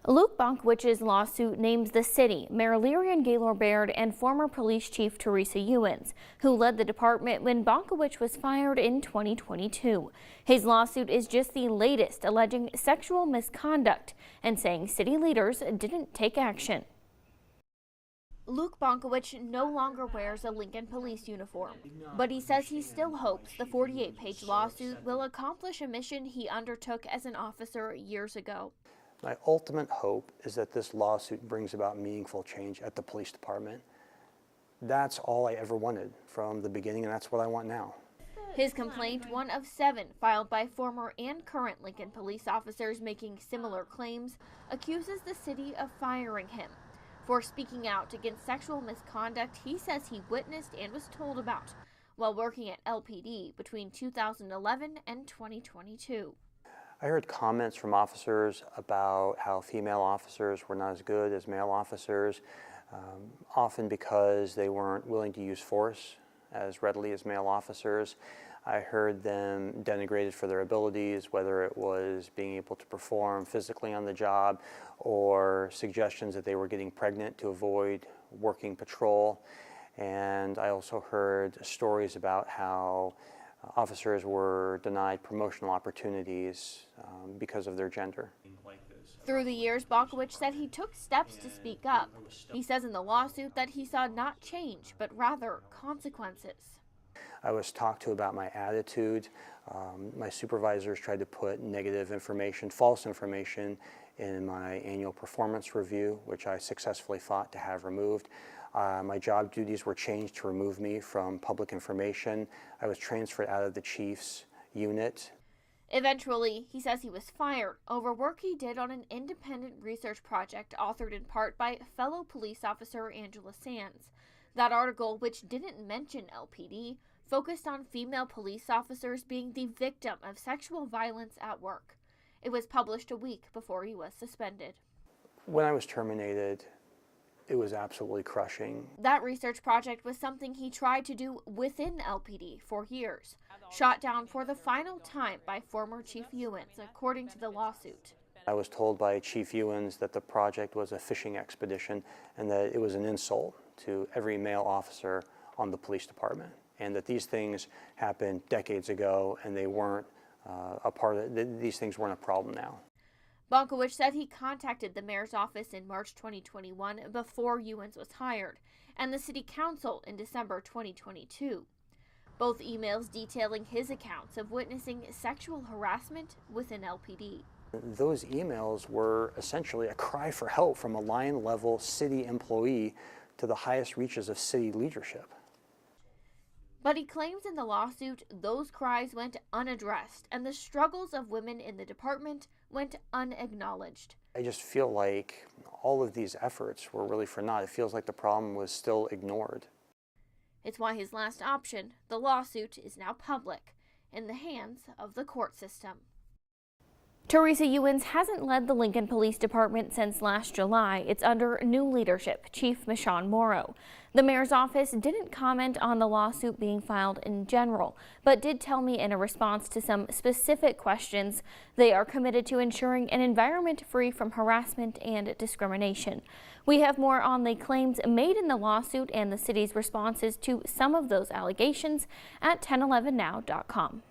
Luke Bonkowicz's lawsuit names the city, Mayor Lyrian Gaylor-Baird, and former police chief Teresa Ewens, who led the department when Bonkowicz was fired in 2022. His lawsuit is just the latest, alleging sexual misconduct and saying city leaders didn't take action. Luke Bonkowicz no longer wears a Lincoln police uniform, but he says he still hopes the 48-page lawsuit will accomplish a mission he undertook as an officer years ago. My ultimate hope is that this lawsuit brings about meaningful change at the police department. That's all I ever wanted from the beginning, and that's what I want now. His complaint, one of 7 filed by former and current Lincoln police officers making similar claims, accuses the city of firing him for speaking out against sexual misconduct he says he witnessed and was told about while working at LPD between 2011 and 2022. I heard comments from officers about how female officers were not as good as male officers, often because they weren't willing to use force as readily as male officers. I heard them denigrated for their abilities, whether it was being able to perform physically on the job or suggestions that they were getting pregnant to avoid working patrol. And I also heard stories about how officers were denied promotional opportunities because of their gender. Through the years, Bonkowicz said he took steps to speak up. He says in the lawsuit that he saw not change, but rather consequences. I was talked to about my attitude. My supervisors tried to put negative information, false information, in my annual performance review, which I successfully fought to have removed. My job duties were changed to remove me from public information. I was transferred out of the chief's unit. Eventually, he says he was fired over work he did on an independent research project authored in part by fellow police officer Angela Sands. That article, which didn't mention LPD, focused on female police officers being the victim of sexual violence at work. It was published a week before he was suspended. When I was terminated, it was absolutely crushing. That research project was something he tried to do within LPD for years, shot down for the final time by former Chief Ewens, according to the lawsuit. I was told by Chief Ewens that the project was a fishing expedition and that it was an insult to every male officer on the police department, and that these things happened decades ago and they weren't these things weren't a problem now. Bonkowicz said he contacted the mayor's office in March 2021 before Ewens was hired, and the city council in December 2022. Both emails detailing his accounts of witnessing sexual harassment within LPD. Those emails were essentially a cry for help from a line-level city employee to the highest reaches of city leadership. But he claims in the lawsuit those cries went unaddressed and the struggles of women in the department went unacknowledged. I just feel like all of these efforts were really for naught. It feels like the problem was still ignored. It's why his last option, the lawsuit, is now public, in the hands of the court system. Teresa Ewens hasn't led the Lincoln Police Department since last July. It's under new leadership, Chief Michonne Morrow. The mayor's office didn't comment on the lawsuit being filed in general, but did tell me in a response to some specific questions they are committed to ensuring an environment free from harassment and discrimination. We have more on the claims made in the lawsuit and the city's responses to some of those allegations at 1011now.com.